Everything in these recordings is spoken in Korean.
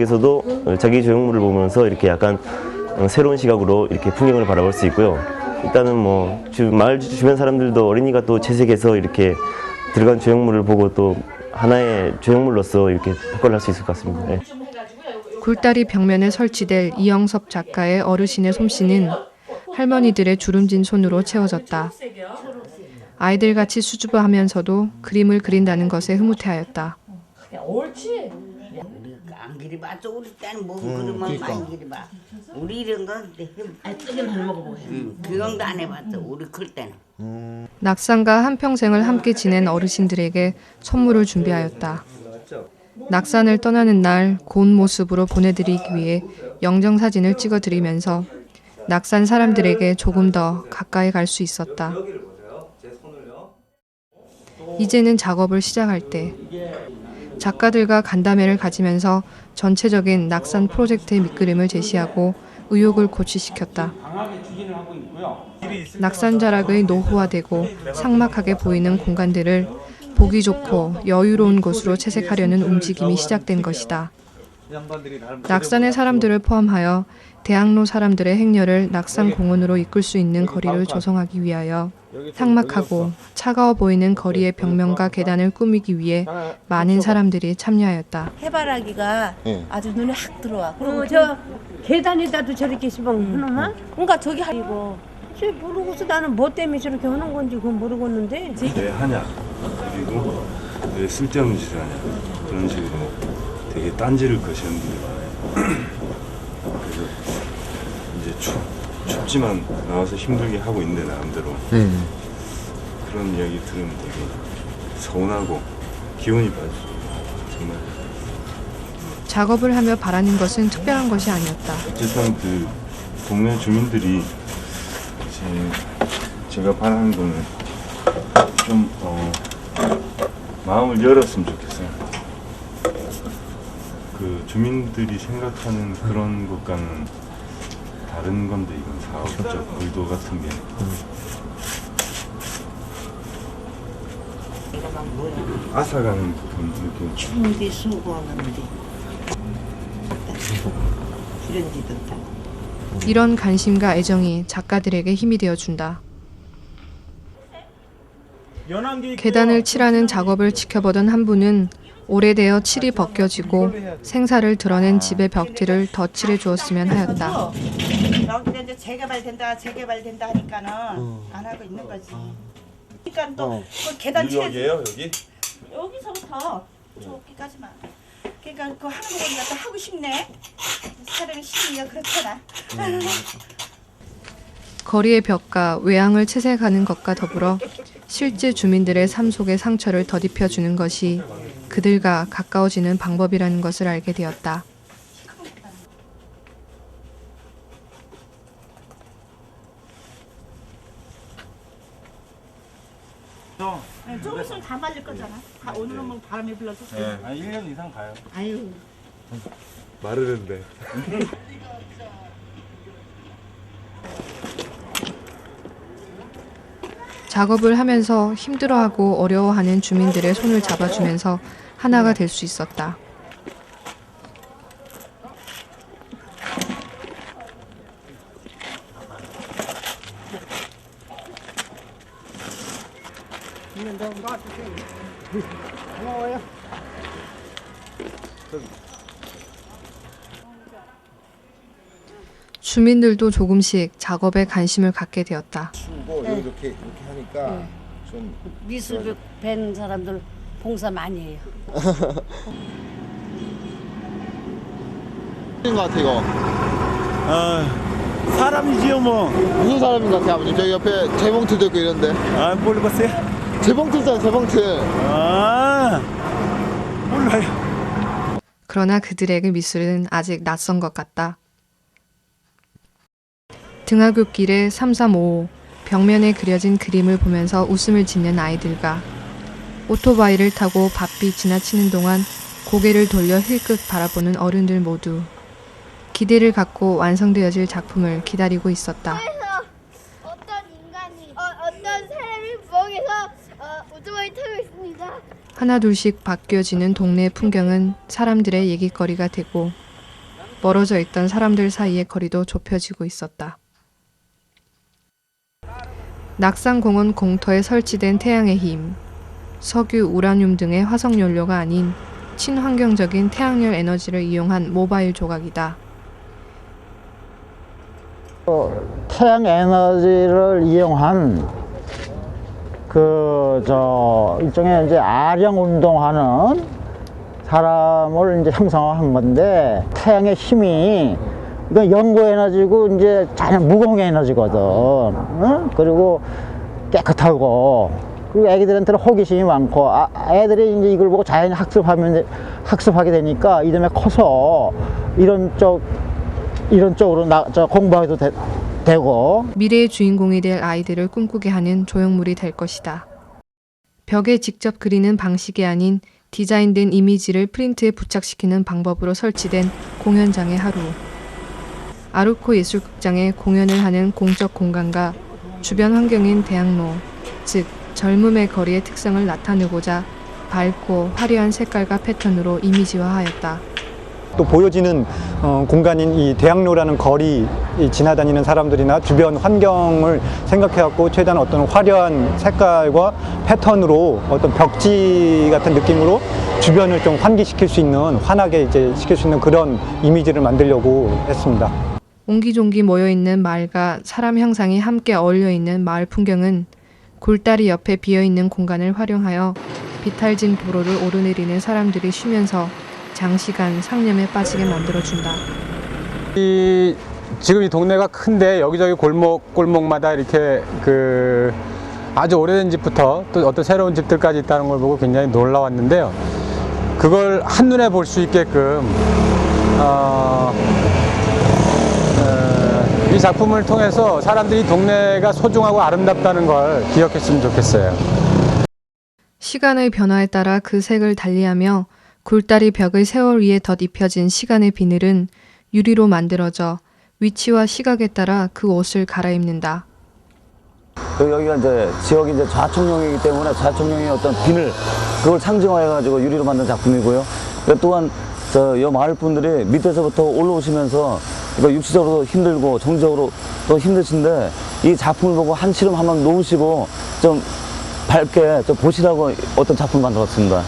에서도 자기 조형물을 보면서 이렇게 약간 새로운 시각으로 이렇게 풍경을 바라볼 수 있고요. 일단은 뭐 마을 주변 사람들도 어린이가 또 채색해서 이렇게 들어간 조형물을 보고 또 하나의 조형물로서 이렇게 평가를 할 수 있을 것 같습니다. 네. 굴다리 벽면에 설치될 이영섭 작가의 어르신의 솜씨는 할머니들의 주름진 손으로 채워졌다. 아이들같이 수줍어하면서도 그림을 그린다는 것에 흐뭇해하였다. 옳지. 안 그리 봤어. 우리 때는 뭐 그러면 많이 그리 봐. 우리 이런 거 뜨긴 안 먹어보게. 그경도 안 해봤어. 우리 클 때는. 낙산과 한평생을 함께 지낸 어르신들에게 선물을 준비하였다. 낙산을 떠나는 날 고운 모습으로 보내드리기 위해 영정사진을 찍어드리면서 낙산 사람들에게 조금 더 가까이 갈 수 있었다. 이제는 작업을 시작할 때 작가들과 간담회를 가지면서 전체적인 낙산 프로젝트의 밑그림을 제시하고 의욕을 고취시켰다. 낙산 자락의 노후화되고 삭막하게 보이는 공간들을 보기 좋고 여유로운 곳으로 채색하려는 움직임이 시작된 것이다. 낙산의 사람들을 포함하여 대학로 사람들의 행렬을 낙산공원으로 이끌 수 있는 거리를 조성하기 위하여 삭막하고 차가워 보이는 거리의 벽면과 계단을 꾸미기 위해 많은 사람들이 참여하였다. 해바라기가 아주 눈에 확 들어와. 그리고 저 계단에다도 저렇게 시방 해놓나? 그러니까 저기 하고 쟤 모르고서 나는 뭐 때문에 저렇게 하는 건지 그건 모르겠는데. 왜 하냐, 그리고 왜 쓸데없는 짓을 하냐, 그런 식으로 되게 딴지를 거시는 분들 많아요. 그래서 이제 춥지만 나와서 힘들게 하고 있는데 나름대로 그런 이야기 들으면 되게 서운하고 기운이 빠지죠. 정말. 작업을 하며 바라는 것은 특별한 것이 아니었다. 어쨌든 그 동네 주민들이 제가 바라는 거는 좀 마음을 열었으면 좋겠어요. 그 주민들이 생각하는 그런 것과는 다른 건데 이건 사업적 의도 같은 게. 앗아가는 그런 느낌. 추운데 수고하는데. 이런 지도 다. 이런 관심과 애정이 작가들에게 힘이 되어준다. 계단을 칠하는 작업을 지켜보던 한 분은 오래되어 칠이 벗겨지고 생사를 드러낸 집의 벽지를 더 칠해 주었으면 하였다. 여기는 이제 재개발된다 하니까는 안 하고 있는 거지. 그러니까 또 그 계단 여기에요, 여기? 여기서부터 저기까지만. 그러니까 그 하는 거 보니까 또 하고 싶네. 사람이 힘이야 그렇잖아. 거리의 벽과 외양을 채색하는 것과 더불어 실제 주민들의 삶 속의 상처를 더딥혀주는 것이 그들과 가까워지는 방법이라는 것을 알게 되었다. 좀 있으면 다 말릴 거잖아. 오늘은 뭐 바람이 불러서. 네, 한 1년 이상 가요. 아유. 마르는데. 작업을 하면서 힘들어하고 어려워하는 주민들의 손을 잡아주면서 하나가 될 수 있었다. 주민들도 조금씩 작업에 관심을 갖게 되었다. 추고 이렇게 하니까 좀 미술 밴 사람들 봉사 많이 해요. 것 같아 이거. 사람이지요 뭐. 무슨 사람인 것 같아 아버님? 저기 옆에 재봉틀도 있고 이런데. 아 모르겠어요. 재봉틀 있잖아 재봉틀. 아 몰라요. 그러나 그들에게 미술은 아직 낯선 것 같다. 등하굣길에 3355 벽면에 그려진 그림을 보면서 웃음을 짓는 아이들과 오토바이를 타고 바삐 지나치는 동안 고개를 돌려 힐끗 바라보는 어른들 모두 기대를 갖고 완성되어질 작품을 기다리고 있었다. 어떤 인간이 어떤 사람이 부엌에서 오토바이 타고 있습니다. 하나둘씩 바뀌어지는 동네의 풍경은 사람들의 얘기거리가 되고 멀어져 있던 사람들 사이의 거리도 좁혀지고 있었다. 낙산공원 공터에 설치된 태양의 힘, 석유, 우라늄 등의 화석 연료가 아닌 친환경적인 태양열 에너지를 이용한 모바일 조각이다. 태양 에너지를 이용한 일종의 이제 아령 운동하는 사람을 이제 형성한 건데, 태양의 힘이 이건 연고 에너지고 이제 자연 무공 에너지거든. 응? 그리고 깨끗하고, 그리고 애기들한테는 호기심이 많고, 애들이 이제 이걸 보고 자연히 학습하게 되니까 이름에 커서 이런 쪽으로 공부하기도 되고. 미래의 주인공이 될 아이들을 꿈꾸게 하는 조형물이 될 것이다. 벽에 직접 그리는 방식이 아닌 디자인된 이미지를 프린트에 부착시키는 방법으로 설치된 공연장의 하루. 아르코 예술극장에 공연을 하는 공적 공간과 주변 환경인 대학로, 즉 젊음의 거리의 특성을 나타내고자 밝고 화려한 색깔과 패턴으로 이미지화하였다. 또 보여지는 공간인 이 대학로라는 거리, 지나다니는 사람들이나 주변 환경을 생각해갖고 최대한 어떤 화려한 색깔과 패턴으로 어떤 벽지 같은 느낌으로 주변을 좀 환기시킬 수 있는, 환하게 이제 시킬 수 있는 그런 이미지를 만들려고 했습니다. 옹기종기 모여있는 마을과 사람 형상이 함께 어울려있는 마을 풍경은 굴다리 옆에 비어있는 공간을 활용하여 비탈진 도로를 오르내리는 사람들이 쉬면서 장시간 상념에 빠지게 만들어준다. 지금 이 동네가 큰데 여기저기 골목마다 이렇게 아주 오래된 집부터 또 어떤 새로운 집들까지 있다는 걸 보고 굉장히 놀라웠는데요. 그걸 한눈에 볼 수 있게끔 이 작품을 통해서 사람들이 동네가 소중하고 아름답다는 걸 기억했으면 좋겠어요. 시간의 변화에 따라 그 색을 달리하며 굴다리 벽의 세월 위에 덧입혀진 시간의 비늘은 유리로 만들어져 위치와 시각에 따라 그 옷을 갈아입는다. 여기가 이제 지역이 이제 좌총령이기 때문에 좌총령의 어떤 비늘, 그걸 상징화해가지고 유리로 만든 작품이고요. 또한 이 마을 분들이 밑에서부터 올라오시면서 이거 육체적으로 힘들고 정적으로 또 힘드신데 이 작품을 보고 한시름 한번 놓으시고 좀 밝게 좀 보시라고 어떤 작품을 만들었습니다.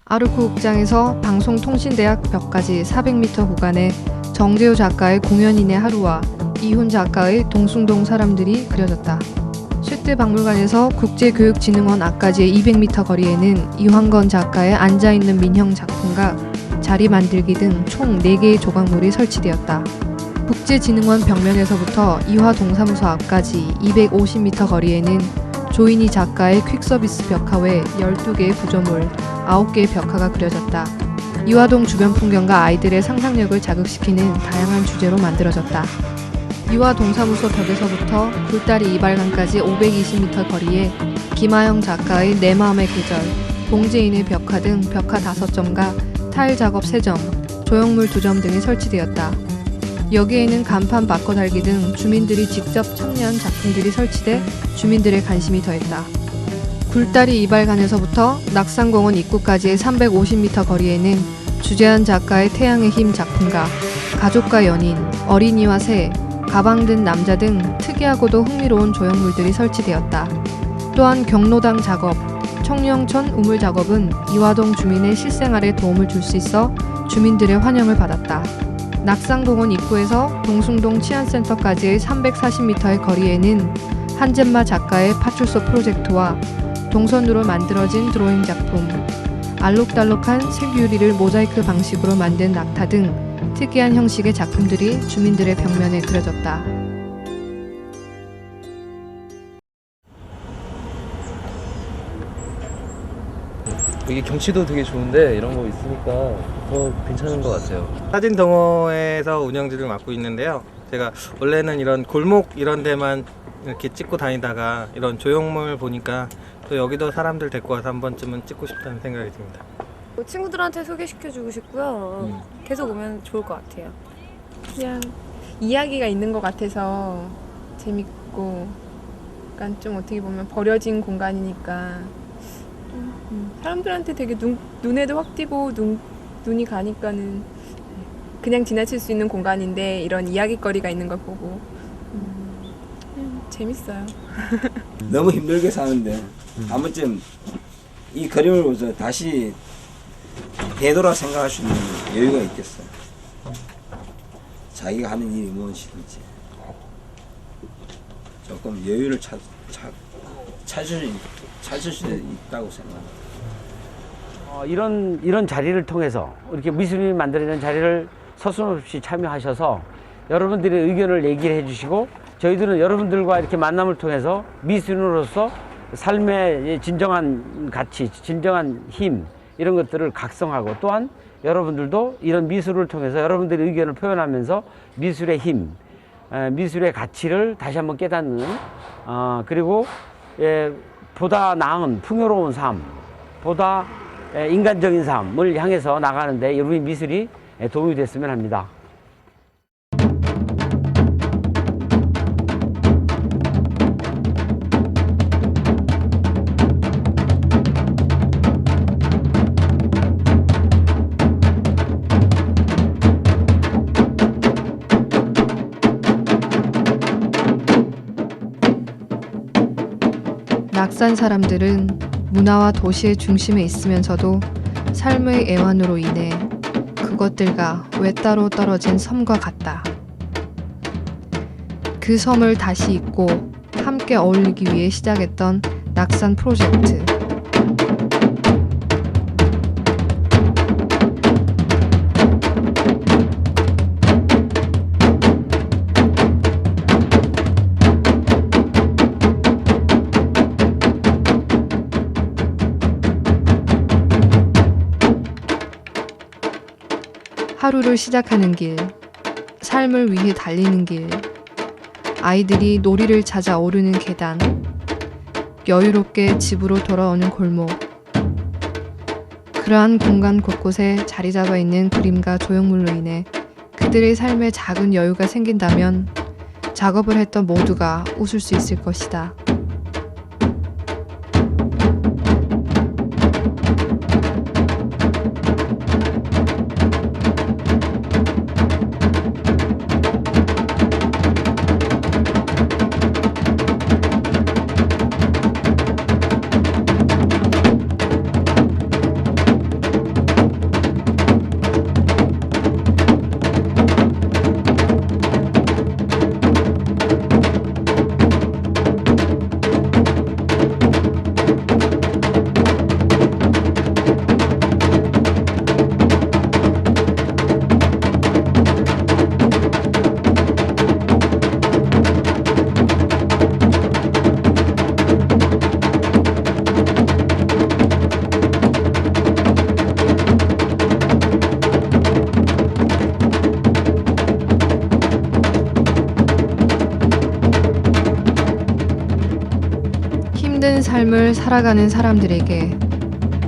아르코 극장에서 방송통신대학 벽까지 400m 구간에 정재호 작가의 공연인의 하루와 이훈 작가의 동숭동 사람들이 그려졌다. 쇠뜨박물관에서 국제교육진흥원 앞까지의 200m 거리에는 이황건 작가의 앉아있는 민형 작품과 자리 만들기 등 총 4개의 조각물이 설치되었다. 국제진흥원 벽면에서부터 이화동사무소 앞까지 250m 거리에는 조인희 작가의 퀵서비스 벽화 외 12개의 구조물, 9개의 벽화가 그려졌다. 이화동 주변 풍경과 아이들의 상상력을 자극시키는 다양한 주제로 만들어졌다. 이화동사무소 벽에서부터 굴다리 이발관까지 520m 거리에 김하영 작가의 내 마음의 계절, 봉재인의 벽화 등 벽화 5점과 타일 작업 3점, 조형물 2점 등이 설치되었다. 여기에는 간판 바꿔 달기 등 주민들이 직접 참여한 작품들이 설치돼 주민들의 관심이 더했다. 굴다리 이발관에서부터 낙산공원 입구까지의 350m 거리에는 주재한 작가의 태양의 힘 작품과 가족과 연인, 어린이와 새, 가방 든 남자 등 특이하고도 흥미로운 조형물들이 설치되었다. 또한 경로당 작업, 청룡천 우물 작업은 이화동 주민의 실생활에 도움을 줄 수 있어 주민들의 환영을 받았다. 낙산공원 입구에서 동숭동 치안센터까지의 340m의 거리에는 한젠마 작가의 파출소 프로젝트와 동선으로 만들어진 드로잉 작품, 알록달록한 색유리를 모자이크 방식으로 만든 낙타 등 특이한 형식의 작품들이 주민들의 벽면에 그려졌다. 이게 경치도 되게 좋은데 이런 거 있으니까 더 괜찮은 것 같아요. 사진 동호회에서 운영진을 맡고 있는데요. 제가 원래는 이런 골목 이런 데만 이렇게 찍고 다니다가 이런 조형물 보니까 또 여기도 사람들 데리고 와서 한 번쯤은 찍고 싶다는 생각이 듭니다. 친구들한테 소개시켜주고 싶고요. 계속 오면 좋을 것 같아요. 그냥 이야기가 있는 것 같아서 재밌고, 약간 좀 어떻게 보면 버려진 공간이니까 사람들한테 되게 눈에도 확 띄고 눈이 가니까는 그냥 지나칠 수 있는 공간인데 이런 이야기거리가 있는 걸 보고 재밌어요. 너무 힘들게 사는데 한 번쯤 이 그림을 보면서 다시 되돌아 생각할 수 있는 여유가 있겠어요. 자기가 하는 일이 무엇이든지 조금 여유를 찾을 수 있다고 생각합니다. 이런 자리를 통해서 이렇게 미술이 만들어진 자리를 서슴없이 참여하셔서 여러분들의 의견을 얘기를 해주시고, 저희들은 여러분들과 이렇게 만남을 통해서 미술인으로서 삶의 진정한 가치, 진정한 힘, 이런 것들을 각성하고, 또한 여러분들도 이런 미술을 통해서 여러분들의 의견을 표현하면서 미술의 힘, 미술의 가치를 다시 한번 깨닫는, 그리고 보다 나은 풍요로운 삶, 보다 인간적인 삶을 향해서 나가는데 우리 미술이 도움이 됐으면 합니다. 낙산 사람들은 문화와 도시의 중심에 있으면서도 삶의 애환으로 인해 그것들과 외따로 떨어진 섬과 같다. 그 섬을 다시 잇고 함께 어울리기 위해 시작했던 낙산 프로젝트. 하루를 시작하는 길, 삶을 위해 달리는 길, 아이들이 놀이를 찾아 오르는 계단, 여유롭게 집으로 돌아오는 골목. 그러한 공간 곳곳에 자리 잡아 있는 그림과 조형물로 인해 그들의 삶에 작은 여유가 생긴다면 작업을 했던 모두가 웃을 수 있을 것이다. 힘든 삶을 살아가는 사람들에게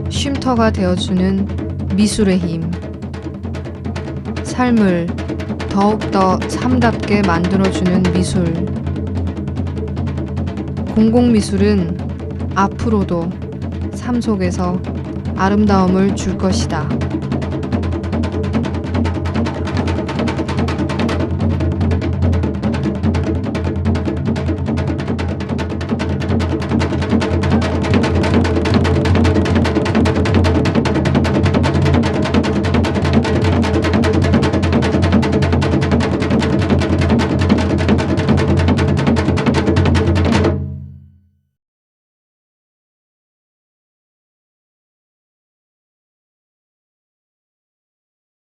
쉼터가 되어주는 미술의 힘. 삶을 더욱더 삶답게 만들어주는 미술. 공공미술은 앞으로도 삶 속에서 아름다움을 줄 것이다.